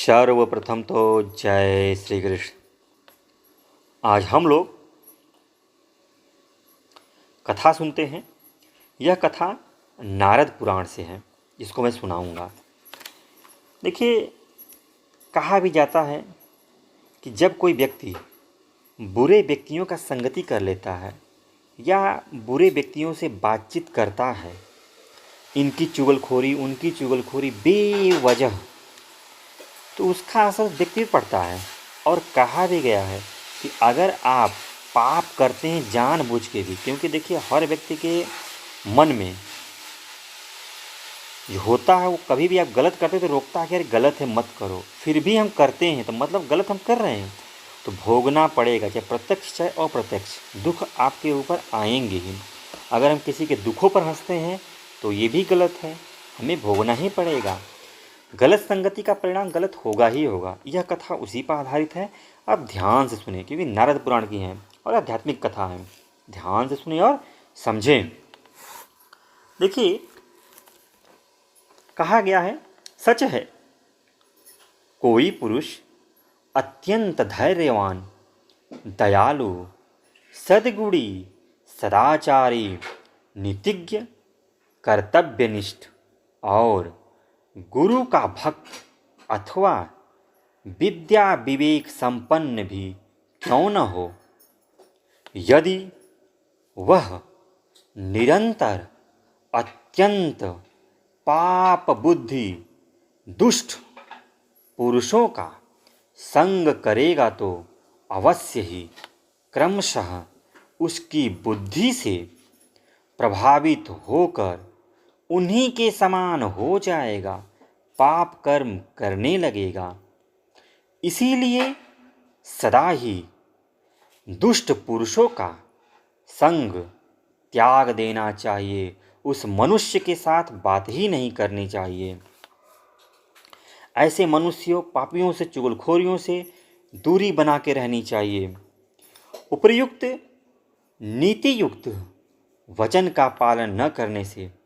सर्वप्रथम तो जय श्री कृष्ण। आज हम लोग कथा सुनते हैं। यह कथा नारद पुराण से है, जिसको मैं सुनाऊंगा। देखिए, कहा भी जाता है कि जब कोई व्यक्ति बुरे व्यक्तियों का संगति कर लेता है या बुरे व्यक्तियों से बातचीत करता है, इनकी चुगलखोरी उनकी चुगलखोरी बेवजह, तो उसका असर व्यक्ति पर पड़ता है। और कहा भी गया है कि अगर आप पाप करते हैं जानबूझ के भी, क्योंकि देखिए हर व्यक्ति के मन में जो होता है वो कभी भी आप गलत करते हैं तो रोकता है कि यार गलत है मत करो, फिर भी हम करते हैं तो मतलब गलत हम कर रहे हैं, तो भोगना पड़ेगा, चाहे प्रत्यक्ष चाहे अप्रत्यक्ष दुख आपके ऊपर आएंगे ही। अगर हम किसी के दुखों पर हंसते हैं तो ये भी गलत है, हमें भोगना ही पड़ेगा। गलत संगति का परिणाम गलत होगा ही होगा। यह कथा उसी पर आधारित है। आप ध्यान से सुने, क्योंकि नारद पुराण की है और आध्यात्मिक कथा है। ध्यान से सुने और समझें। देखिए, कहा गया है, सच है कोई पुरुष अत्यंत धैर्यवान, दयालु, सद्गुणी, सदाचारी, नीतिज्ञ, कर्तव्यनिष्ठ और गुरु का भक्त अथवा विद्या विवेक संपन्न भी क्यों न हो, यदि वह निरंतर अत्यंत पाप बुद्धि दुष्ट पुरुषों का संग करेगा तो अवश्य ही क्रमशः उसकी बुद्धि से प्रभावित होकर उन्हीं के समान हो जाएगा, पाप कर्म करने लगेगा। इसीलिए सदा ही दुष्ट पुरुषों का संग त्याग देना चाहिए, उस मनुष्य के साथ बात ही नहीं करनी चाहिए। ऐसे मनुष्यों, पापियों से, चुगलखोरियों से दूरी बना के रहनी चाहिए। उपर्युक्त नीति युक्त वचन का पालन न करने से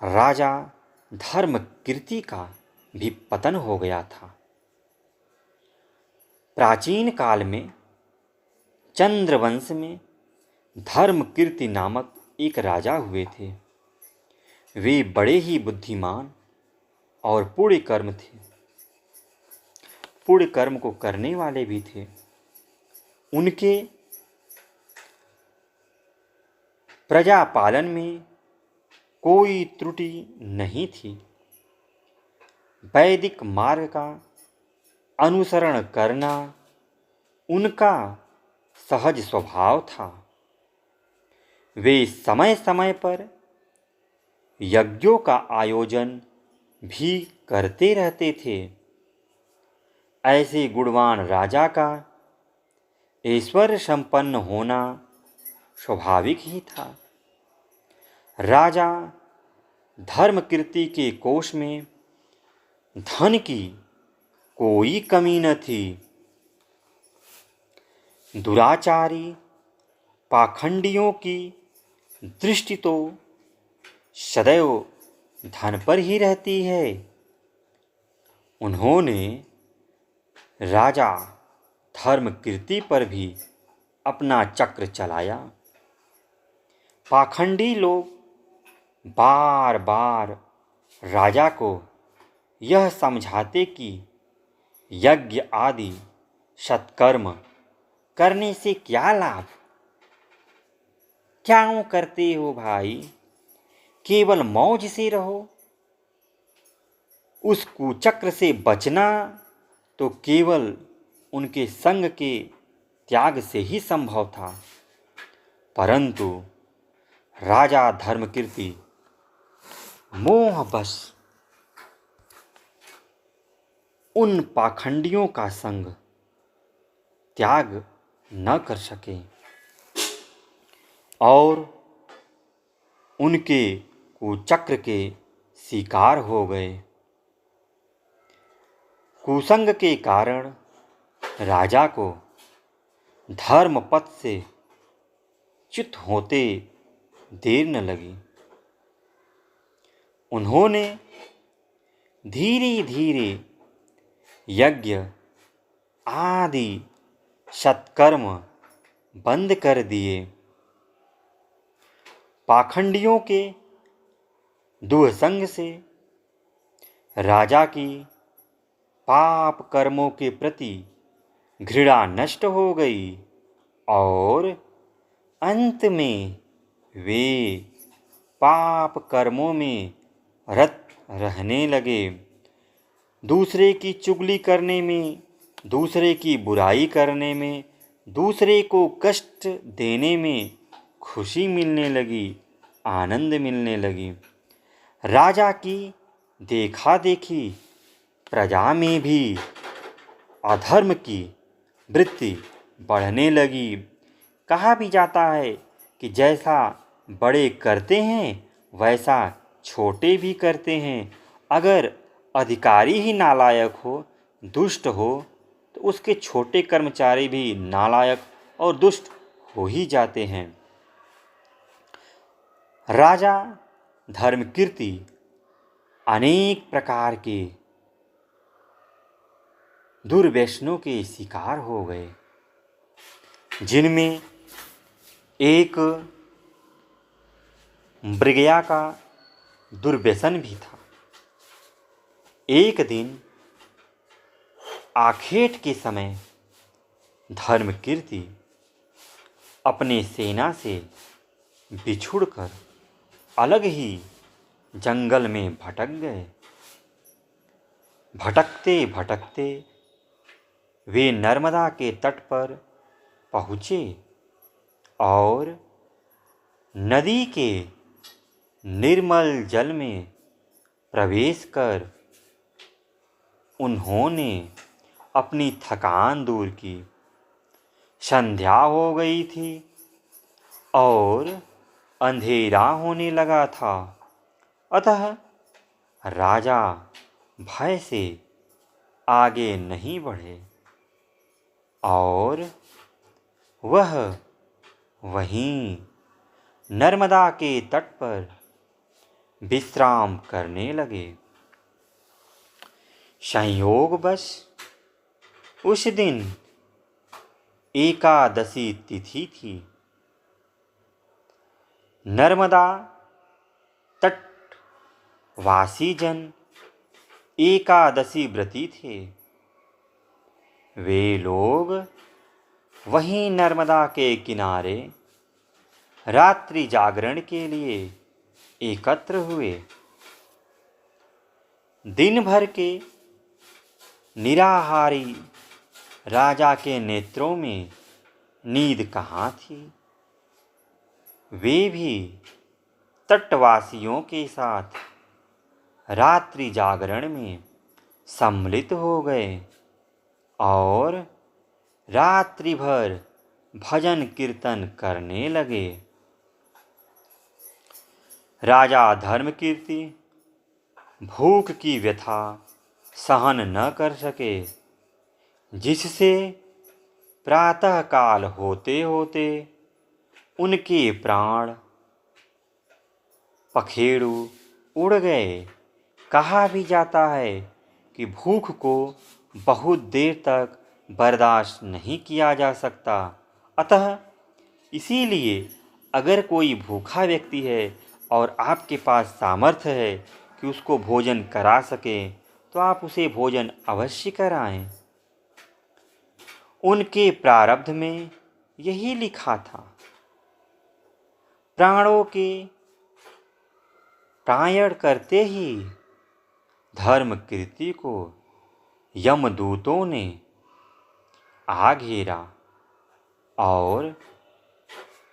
राजा धर्मकीर्ति का भी पतन हो गया था। प्राचीन काल में चंद्रवंश में धर्मकीर्ति नामक एक राजा हुए थे। वे बड़े ही बुद्धिमान और पुण्य कर्म थे, पुण्य कर्म को करने वाले भी थे। उनके प्रजा पालन में कोई त्रुटि नहीं थी। वैदिक मार्ग का अनुसरण करना उनका सहज स्वभाव था। वे समय समय पर यज्ञों का आयोजन भी करते रहते थे। ऐसे गुणवान राजा का ऐश्वर्य संपन्न होना स्वाभाविक ही था। राजा धर्मकीर्ति के कोष में धन की कोई कमी न थी। दुराचारी पाखंडियों की दृष्टि तो सदैव धन पर ही रहती है। उन्होंने राजा धर्मकीर्ति पर भी अपना चक्र चलाया। पाखंडी लोग बार बार राजा को यह समझाते कि यज्ञ आदि सत्कर्म करने से क्या लाभ, क्यों करते हो भाई, केवल मौज से रहो। उस कुचक्र से बचना तो केवल उनके संग के त्याग से ही संभव था। परंतु राजा धर्मकीर्ति मोहवश उन पाखंडियों का संग त्याग न कर सके और उनके कुचक्र के शिकार हो गए। कुसंग के कारण राजा को धर्मपथ से च्युत होते देर न लगी। उन्होंने धीरे धीरे यज्ञ आदि सत्कर्म बंद कर दिए। पाखंडियों के दुःसंग से राजा की पाप कर्मों के प्रति घृणा नष्ट हो गई और अंत में वे पाप कर्मों में रत रहने लगे। दूसरे की चुगली करने में, दूसरे की बुराई करने में, दूसरे को कष्ट देने में खुशी मिलने लगी, आनंद मिलने लगी। राजा की देखा देखी प्रजा में भी अधर्म की वृत्ति बढ़ने लगी। कहा भी जाता है कि जैसा बड़े करते हैं वैसा छोटे भी करते हैं। अगर अधिकारी ही नालायक हो, दुष्ट हो, तो उसके छोटे कर्मचारी भी नालायक और दुष्ट हो ही जाते हैं। राजा धर्मकीर्ति अनेक प्रकार के दुर्व्यसनों के शिकार हो गए, जिनमें एक मृगया का दुर्व्यसन भी था। एक दिन आखेट के समय धर्मकीर्ति अपने सेना से बिछुड़कर अलग ही जंगल में भटक गए। भटकते भटकते वे नर्मदा के तट पर पहुँचे और नदी के निर्मल जल में प्रवेश कर उन्होंने अपनी थकान दूर की। संध्या हो गई थी और अंधेरा होने लगा था, अतः राजा भय से आगे नहीं बढ़े और वह वहीं नर्मदा के तट पर विश्राम करने लगे। संयोगवश उस दिन एकादशी तिथि थी। नर्मदा तटवासी जन एकादशी व्रती थे। वे लोग वहीं नर्मदा के किनारे रात्रि जागरण के लिए एकत्र हुए। दिन भर के निराहारी राजा के नेत्रों में नींद कहाँ थी। वे भी तटवासियों के साथ रात्रि जागरण में सम्मिलित हो गए और रात्रि भर भजन कीर्तन करने लगे। राजा धर्मकीर्ति भूख की व्यथा सहन न कर सके, जिससे प्रातःकाल होते होते उनके प्राण पखेरु उड़ गए। कहा भी जाता है कि भूख को बहुत देर तक बर्दाश्त नहीं किया जा सकता, अतः इसीलिए अगर कोई भूखा व्यक्ति है और आपके पास सामर्थ्य है कि उसको भोजन करा सकें, तो आप उसे भोजन अवश्य कराएं। उनके प्रारब्ध में यही लिखा था। प्राणों के प्रायण करते ही धर्मकीर्ति को यमदूतों ने आ घेरा और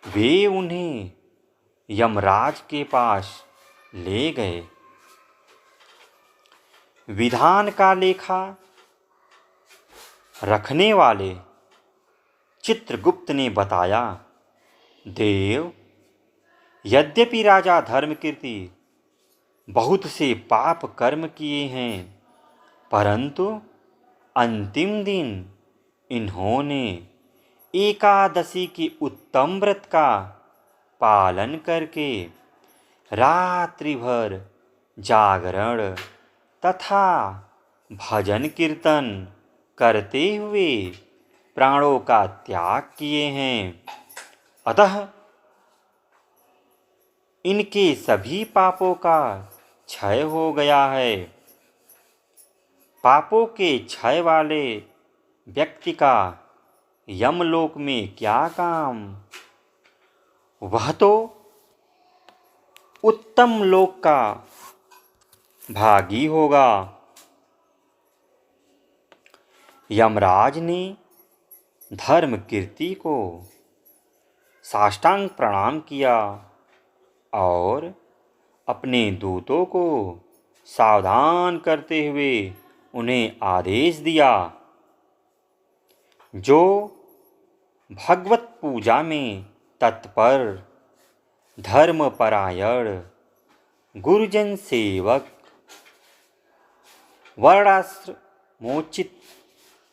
वे उन्हें यमराज के पास ले गए। विधान का लेखा रखने वाले चित्रगुप्त ने बताया, देव, यद्यपि राजा धर्मकीर्ति बहुत से पाप कर्म किए हैं, परंतु अंतिम दिन इन्होंने एकादशी के उत्तम व्रत का पालन करके रात्रि भर जागरण तथा भजन कीर्तन करते हुए प्राणों का त्याग किए हैं। अतः इनके सभी पापों का क्षय हो गया है। पापों के क्षय वाले व्यक्ति का यमलोक में क्या काम? वह तो उत्तम लोक का भागी होगा। यमराज ने धर्म कीर्ति को साष्टांग प्रणाम किया और अपने दूतों को सावधान करते हुए उन्हें आदेश दिया, जो भगवत पूजा में तत्पर, धर्मपरायण, गुरुजन सेवक, वर्णाश्रमोचित,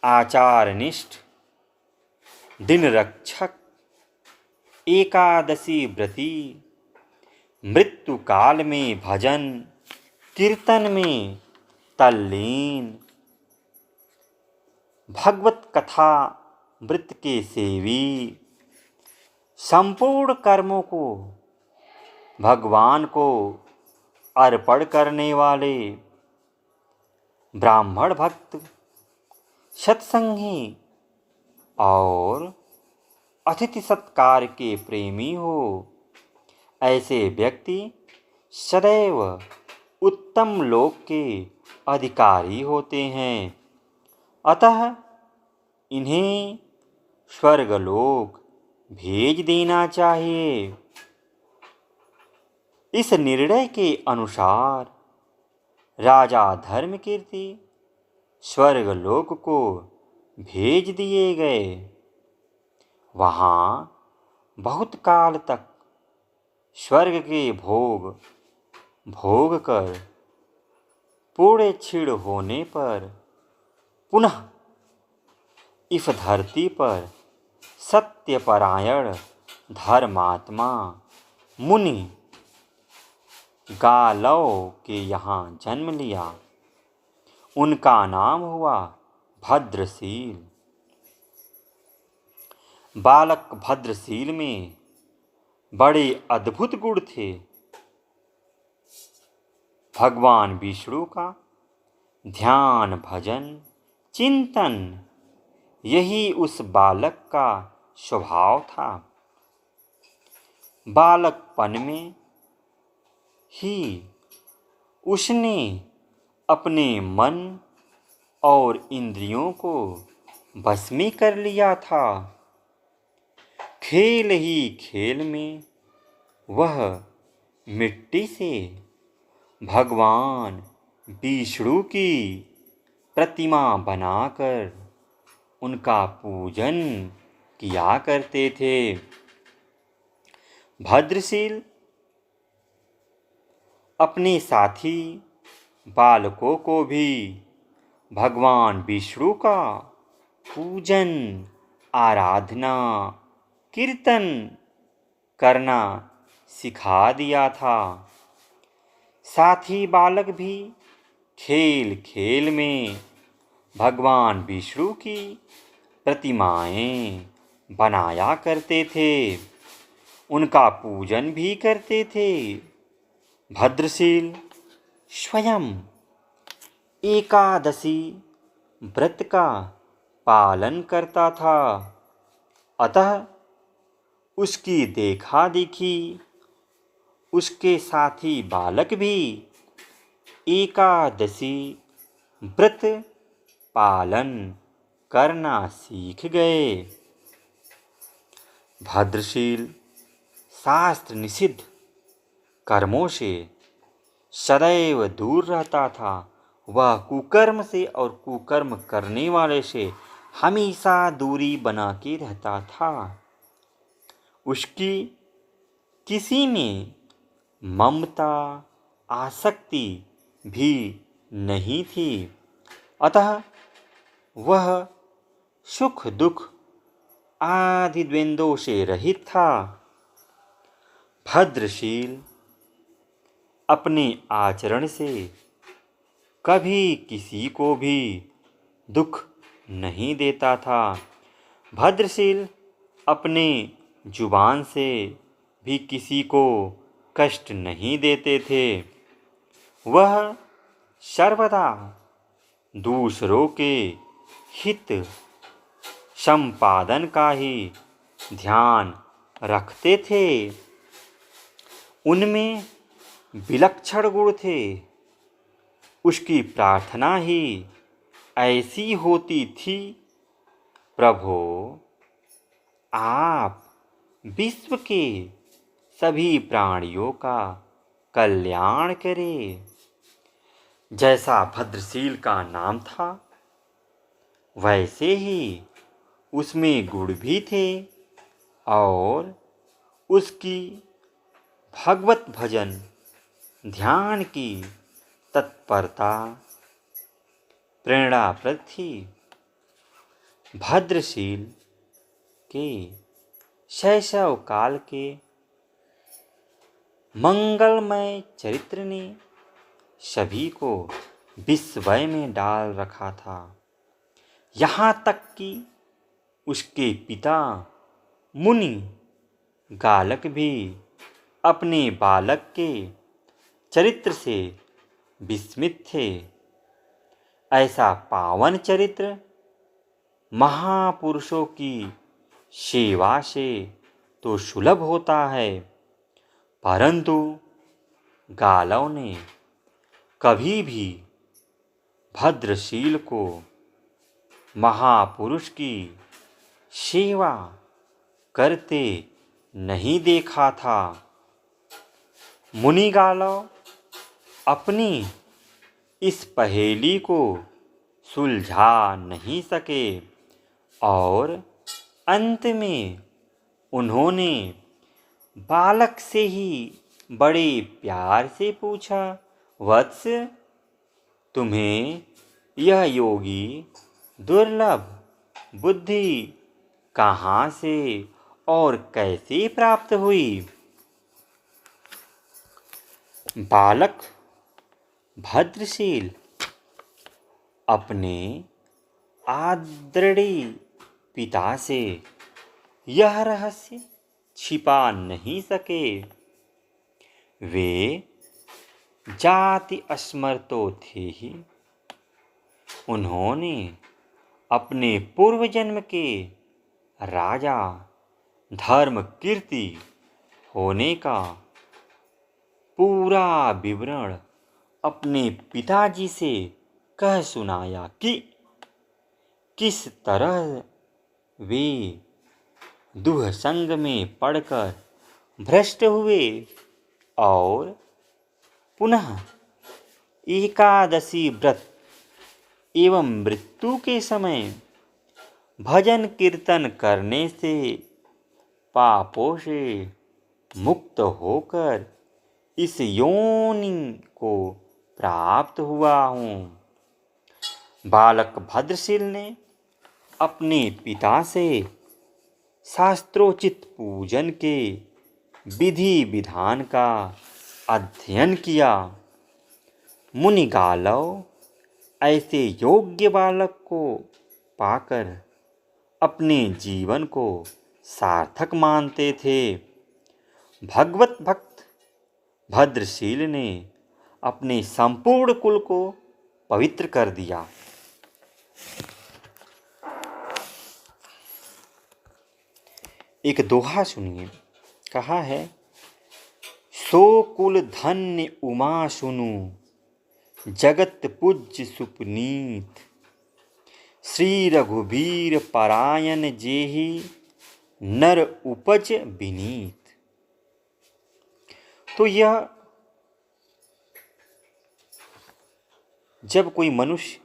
आचारनिष्ठ, दिन रक्षक, एकादशी व्रती, मृत्यु काल में भजन कीर्तन में तल्लीन, भगवत कथा मृत के सेवी, संपूर्ण कर्मों को भगवान को अर्पण करने वाले, ब्राह्मण भक्त, सत्संगी और अतिथि सत्कार के प्रेमी हो, ऐसे व्यक्ति सदैव उत्तम लोक के अधिकारी होते हैं। अतः इन्हें स्वर्गलोक भेज देना चाहिए। इस निर्णय के अनुसार राजा धर्मकीर्ति स्वर्गलोक को भेज दिए गए। वहाँ बहुत काल तक स्वर्ग के भोग कर पूरे क्षीण होने पर पुनः इस धरती पर सत्यपरायण धर्मात्मा मुनि गालव के यहाँ जन्म लिया। उनका नाम हुआ भद्रशील। बालक भद्रशील में बड़े अद्भुत गुण थे। भगवान विष्णु का ध्यान, भजन, चिंतन, यही उस बालक का स्वभाव था। बालकपन में ही उसने अपने मन और इंद्रियों को बस में कर लिया था। खेल ही खेल में वह मिट्टी से भगवान विष्णु की प्रतिमा बनाकर उनका पूजन किया करते थे। भद्रशील अपने साथी बालकों को भी भगवान विष्णु का पूजन, आराधना, कीर्तन करना सिखा दिया था। साथी बालक भी खेल खेल में भगवान विष्णु की प्रतिमाएं बनाया करते थे, उनका पूजन भी करते थे। भद्रशील स्वयं एकादशी व्रत का पालन करता था। अतः उसकी देखा देखी उसके साथी बालक भी एकादशी व्रत पालन करना सीख गए। भद्रशील शास्त्र निषिद्ध कर्मों से सदैव दूर रहता था। वह कुकर्म से और कुकर्म करने वाले से हमेशा दूरी बना के रहता था। उसकी किसी में ममता, आसक्ति भी नहीं थी। अतः वह सुख दुख आदि द्वंद्वों से रहित था। भद्रशील अपने आचरण से कभी किसी को भी दुख नहीं देता था। भद्रशील अपने जुबान से भी किसी को कष्ट नहीं देते थे। वह सर्वदा दूसरों के हित संपादन का ही ध्यान रखते थे। उनमें विलक्षण गुण थे। उसकी प्रार्थना ही ऐसी होती थी, प्रभो आप विश्व के सभी प्राणियों का कल्याण करें। जैसा भद्रशील का नाम था, वैसे ही उसमें गुण भी थे और उसकी भगवत भजन ध्यान की तत्परता प्रेरणाप्रद थी। भद्रशील के शैशव काल के मंगलमय चरित्र ने सभी को विस्मय में डाल रखा था। यहाँ तक कि उसके पिता मुनि गालक भी अपने बालक के चरित्र से विस्मित थे। ऐसा पावन चरित्र महापुरुषों की सेवा से तो सुलभ होता है, परंतु गालव ने कभी भी भद्रशील को महापुरुष की सेवा करते नहीं देखा था। मुनि गालव अपनी इस पहेली को सुलझा नहीं सके और अंत में उन्होंने बालक से ही बड़े प्यार से पूछा, वत्स तुम्हें यह योगी दुर्लभ बुद्धि कहाँ से और कैसे प्राप्त हुई? बालक भद्रशील अपने आदरणीय पिता से यह रहस्य छिपा नहीं सके। वे जाति असमर्थ थे ही। उन्होंने अपने पूर्व जन्म के राजा धर्म कीर्ति होने का पूरा विवरण अपने पिताजी से कह सुनाया कि किस तरह वे दुःसंग में पड़कर भ्रष्ट हुए और पुनः एकादशी व्रत एवं मृत्यु के समय भजन कीर्तन करने से पापों से मुक्त होकर इस योनि को प्राप्त हुआ हूँ। बालक भद्रशील ने अपने पिता से शास्त्रोचित पूजन के विधि विधान का अध्ययन किया। मुनि गालव ऐसे योग्य बालक को पाकर अपने जीवन को सार्थक मानते थे। भगवत भक्त भद्रशील ने अपने संपूर्ण कुल को पवित्र कर दिया। एक दोहा सुनिए। कहा है, सो कुल धन्य उमा सुनु जगत पूज्य सुपनीत श्री रघुबीर परायण जेहि नर उपज विनीत। तो यह जब कोई मनुष्य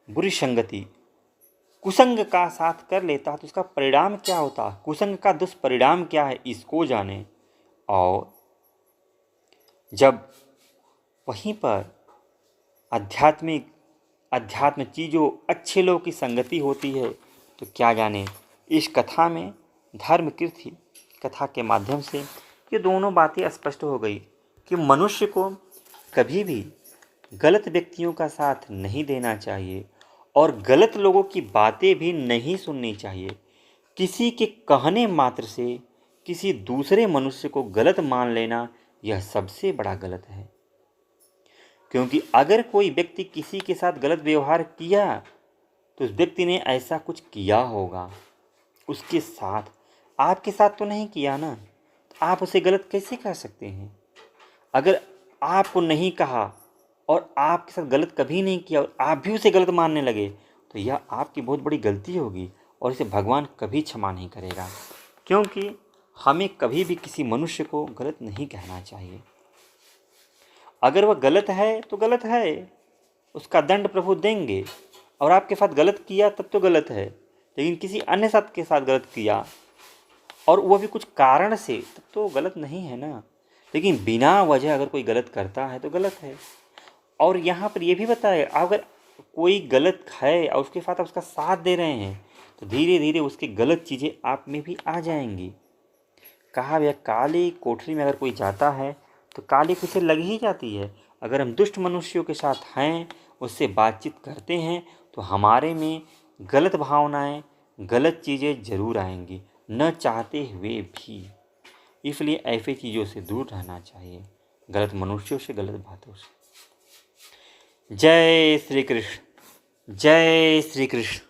बुरी संगति कुसंग का साथ कर लेता है तो उसका परिणाम क्या होता है, कुसंग का दुष्परिणाम क्या है, इसको जाने। और जब वहीं पर अध्यात्म चीज़ों अच्छे लोगों की संगति होती है तो क्या जाने। इस कथा में धर्म कीर्ति कथा के माध्यम से ये दोनों बातें स्पष्ट हो गई कि मनुष्य को कभी भी गलत व्यक्तियों का साथ नहीं देना चाहिए और गलत लोगों की बातें भी नहीं सुननी चाहिए। किसी के कहने मात्र से किसी दूसरे मनुष्य को गलत मान लेना यह सबसे बड़ा गलत है। क्योंकि अगर कोई व्यक्ति किसी के साथ गलत व्यवहार किया तो उस व्यक्ति ने ऐसा कुछ किया होगा उसके साथ, आपके साथ तो नहीं किया ना, तो आप उसे गलत कैसे कह सकते हैं? अगर आपको नहीं कहा और आपके साथ गलत कभी नहीं किया और आप भी उसे गलत मानने लगे तो यह आपकी बहुत बड़ी गलती होगी और इसे भगवान कभी क्षमा नहीं करेगा। क्योंकि हमें कभी भी किसी मनुष्य को गलत नहीं कहना चाहिए। अगर वह गलत है तो गलत है, उसका दंड प्रभु देंगे। और आपके साथ गलत किया तब तो गलत है, लेकिन किसी अन्य साथ के साथ गलत किया और वह भी कुछ कारण से, तब तो गलत नहीं है ना। लेकिन बिना वजह अगर कोई गलत करता है तो गलत है। और यहाँ पर यह भी बताया, अगर कोई गलत है और उसके साथ आप उसका साथ दे रहे हैं तो धीरे धीरे उसकी गलत चीज़ें आप में भी आ जाएंगी। कहा भैया काली कोठरी में अगर कोई जाता है तो काली पीछे लग ही जाती है। अगर हम दुष्ट मनुष्यों के साथ हैं, उससे बातचीत करते हैं तो हमारे में गलत भावनाएं, गलत चीज़ें जरूर आएंगी, न चाहते हुए भी। इसलिए ऐसी चीज़ों से दूर रहना चाहिए, गलत मनुष्यों से, गलत बातों से। जय श्री कृष्ण, जय श्री कृष्ण।